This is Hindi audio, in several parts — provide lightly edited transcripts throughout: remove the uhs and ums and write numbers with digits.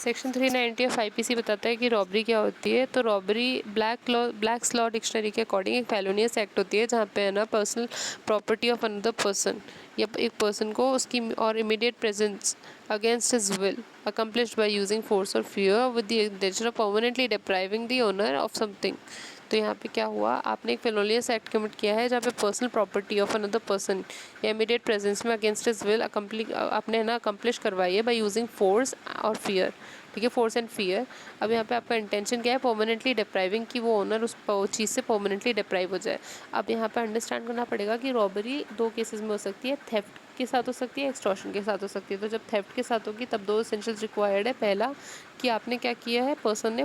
सेक्शन 390 ऑफ आईपीसी बताता है कि रॉबरी क्या होती है। तो रॉबरी ब्लैक्स लॉ डिक्शनरी के अकॉर्डिंग एक फेलोनियस एक्ट होती है जहाँ पे है ना personal property of another person या एक पर्सन को उसकी और immediate presence against his will accomplished by using force और fear with the intention of permanently depriving the owner of something. तो यहाँ पे क्या हुआ, आपने एक फेलोनियस एक्ट कमिट किया है जहाँ पे personal property of another person या इमीडिएट प्रेजेंस में अगेंस्ट हिज विल आपने है ना अकम्प्लिश करवाई है बाय यूजिंग फोर्स और फियर। ठीक है, फोर्स एंड फियर। अब यहाँ पे आपका इंटेंशन क्या है, परमानेंटली डिप्राइविंग, कि वो ओनर उस चीज़ से परमानेंटली डिप्राइव हो जाए। अब यहाँ पे अंडरस्टैंड करना पड़ेगा कि रॉबरी दो केसेस में हो सकती है, थेफ्ट के साथ हो सकती है, एक्सटॉर्शन के साथ हो सकती है। तो जब थेफ्ट के साथ होगी तब दो एसेंशियल्स रिक्वायर्ड है। पहला कि आपने क्या किया है, पर्सन ने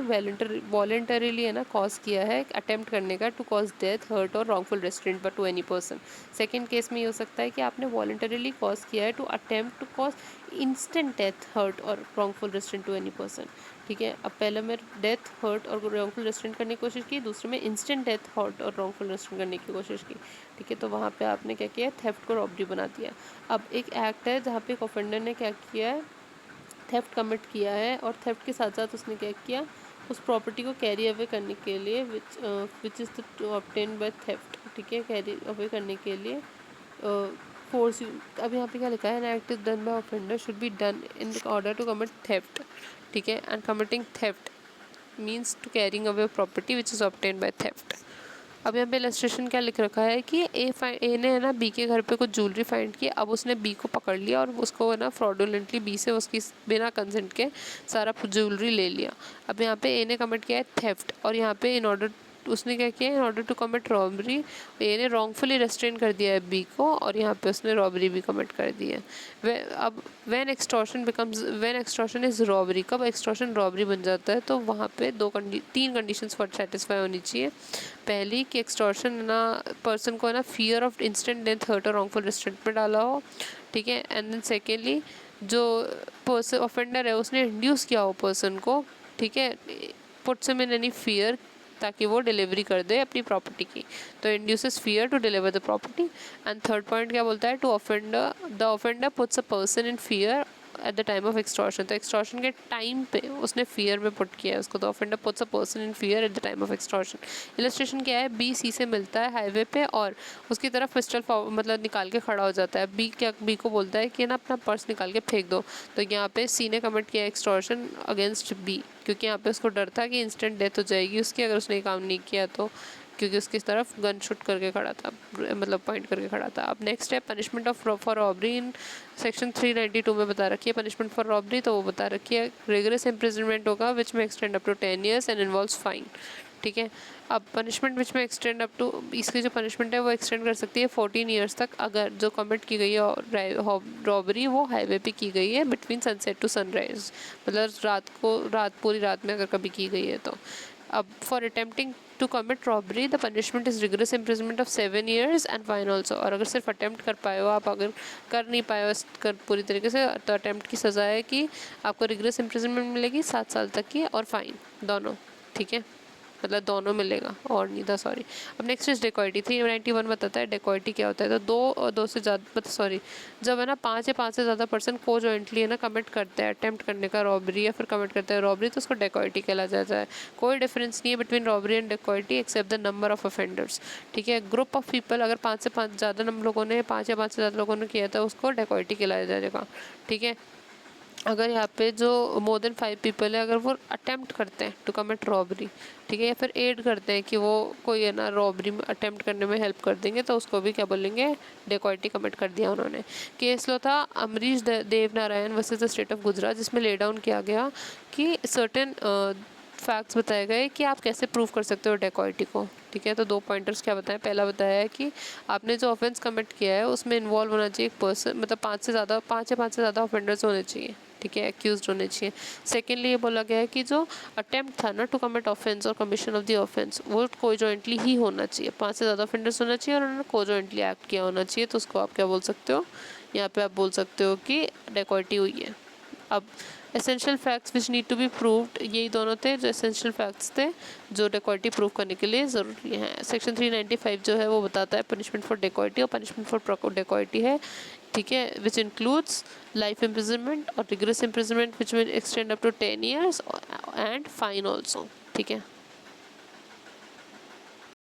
वॉलंटरीली है ना कॉज किया है अटेम्प्ट करने का टू कॉज डेथ, हर्ट और wrongful restraint but to any person. Second case में ये हो सकता है कि आपने वॉलंटरीली कॉज किया है to attempt to cause instant death, hurt और wrongful restraint to any person. ठीक है, अब पहले में डेथ, हर्ट और रॉन्गफुल रेस्ट्रेंट करने की कोशिश की, दूसरे में इंस्टेंट डेथ, हर्ट और रॉन्गफुल रेस्ट्रेंट करने की कोशिश की। ठीक है, तो वहाँ पे आपने क्या किया है, थेफ्ट को रॉबरी बना दिया। अब एक एक्ट है जहाँ पे एक ऑफेंडर ने क्या किया है, थेफ्ट कमिट किया है और थेफ्ट के साथ साथ उसने क्या किया, उस प्रॉपर्टी को कैरी अवे करने के लिए which is the obtain by theft. ठीक है, कैरी अवे करने के लिए फोर्स। अब यहाँ पे क्या लिखा है, an act is done by offender should be done in order to commit theft. ठीक है, and committing theft means to carrying away property which is obtain by theft. अब यहाँ पे इलस्ट्रेशन क्या लिख रखा है कि ए ने है ना बी के घर पे कुछ ज्वेलरी फाइंड की। अब उसने बी को पकड़ लिया और उसको है ना फ्रॉडुलेंटली बी से उसकी बिना कंसेंट के सारा ज्वेलरी ले लिया। अब यहाँ पे ए ने कमिट किया है थेफ्ट और यहाँ पे इन ऑर्डर उसने क्या किया, in order to commit robbery A ने रॉन्गफुली रेस्ट्रेन कर दिया है बी को और यहाँ पे उसने रॉबरी भी कमिट कर दी है। अब व्हेन एक्सटॉर्शन इज रॉबरी, कब एक्सटॉर्शन रॉबरी बन जाता है, तो वहाँ पे तीन कंडीशंस फॉर सेटिस्फाई होनी चाहिए। पहली कि एक्सटॉर्शन ना पर्सन को है ना fear of instant death, hurt और रॉन्गफुल रेस्ट्रेंट में डाला हो। ठीक है, एंड देन सेकेंडली जो पर्सन ऑफेंडर है उसने इंड्यूस किया हो पर्सन को, ठीक है, puts him in any fear, ताकि वो डिलीवरी कर दे अपनी प्रॉपर्टी की। तो induces fear to deliver the property. And third point क्या बोलता है, to offender the offender puts a person in fear at the time of extortion. तो एक्सटॉर्शन के टाइम पे उसने फियर में पुट किया है उसको। तो offender puts a person in fear at the time of extortion. Illustration क्या है, बी सी से मिलता है हाईवे पे और उसकी तरफ पिस्टल मतलब निकाल के खड़ा हो जाता है। बी को बोलता है कि ना अपना पर्स निकाल के फेंक दो। तो यहाँ पे सी ने कमिट किया एक्सटॉर्शन अगेंस्ट बी, क्योंकि यहाँ पे उसको डर था कि इंस्टेंट डेथ हो जाएगी उसकी अगर उसने काम नहीं किया तो, क्योंकि उसकी तरफ गन शूट करके खड़ा था, मतलब पॉइंट करके खड़ा था। अब नेक्स्ट है punishment of for robbery in section 392 में बता रखी है पनिशमेंट फॉर रॉबरी। तो वो बता रखी है रिगरस इम्प्रिजनमेंट होगा विच में extend up to 10 years and involves fine. ठीक है, अब पनिशमेंट विच में एक्सटेंड अप टू, इसकी जो पनिशमेंट है वो एक्सटेंड कर सकती है 14 years तक अगर जो कमिट की गई है रॉबरी वो हाईवे पे की गई है बिटवीन सनसेट टू सनराइज, मतलब पूरी रात में अगर कभी की गई है तो। अब for attempting to commit robbery the punishment is rigorous imprisonment of 7 years and fine also. और अगर सिर्फ अटेम्प्ट कर पाए हो आप, अगर कर नहीं पाए हो पूरी तरीके से, तो अटेम्प्ट की सज़ा है कि आपको रिगरस इम्प्रिजनमेंट मिलेगी 7 साल तक की और फाइन दोनों। ठीक है, मतलब दोनों मिलेगा और नहीं था, सॉरी। अब नेक्स्ट इज डेकॉइटी। 391 बताता है डेकॉइटी क्या होता है। तो दो से ज़्यादा, मतलब सॉरी, जब है ना 5 या 5 से ज़्यादा पर्सन को जॉइंटली है ना कमिट करते हैं अटेम्प्ट करने का रॉबरी या फिर कमिट करते हैं रॉबरी, तो उसको डेकॉइटी कहला जाता है। कोई डिफरेंस नहीं है between robbery and dacoity except the number of offenders. ठीक है, ग्रुप ऑफ पीपल अगर 5 से 5 ज़्यादा लोगों ने 5 या 5 से ज़्यादा लोगों ने किया था उसको डेकॉइटी कहलाया जाएगा। ठीक है, अगर यहाँ पे जो मोर देन 5 पीपल है अगर वो अटेम्प्ट करते हैं टू कमिट रॉबरी, ठीक है, या फिर एड करते हैं कि वो कोई है ना रॉबरी में अटेम्प्ट करने में हेल्प कर देंगे, तो उसको भी क्या बोलेंगे, डेकॉइटी कमिट कर दिया उन्होंने। केस लो था Amrish Dev Narayan versus the state of Gujarat, जिसमें ले डाउन किया गया कि सर्टेन फैक्ट्स बताए गए कि आप कैसे प्रूव कर सकते हो डेकॉइटी को। ठीक है, तो 2 पॉइंटर्स क्या बताएं। पहला बताया है कि आपने जो ऑफेंस कमिट किया है उसमें इन्वॉल्व होना चाहिए एक पर्सन, मतलब 5 या 5 से ज़्यादा ऑफेंडर्स होने चाहिए। ठीक है, एक्यूज्ड होने चाहिए। सेकेंडली ये बोला गया है कि जो अटेम्प्ट था ना टू कमिट ऑफेंस और कमीशन ऑफ द ऑफेंस वो को जॉइंटली ही होना चाहिए, 5 से ज़्यादा ऑफेंडर्स होना चाहिए और उन्होंने को जॉइंटली एक्ट किया होना चाहिए। तो उसको आप क्या बोल सकते हो, यहाँ पे आप बोल सकते हो कि डेकॉइटी हुई है। अब essential facts which need to be proved, यही दोनों थे जो एसेंशियल फैक्ट्स थे जो डेकॉइटी प्रूव करने के लिए ज़रूरी हैं। सेक्शन 395 जो है वो बताता है पनिशमेंट फॉर डेकॉइटी, और पनिशमेंट फॉर डेकॉइटी है ठीक है, विच इंक्लूड्स लाइफ इम्प्रिजनमेंट और rigorous imprisonment which will extend up to 10 years and fine also. ठीक है।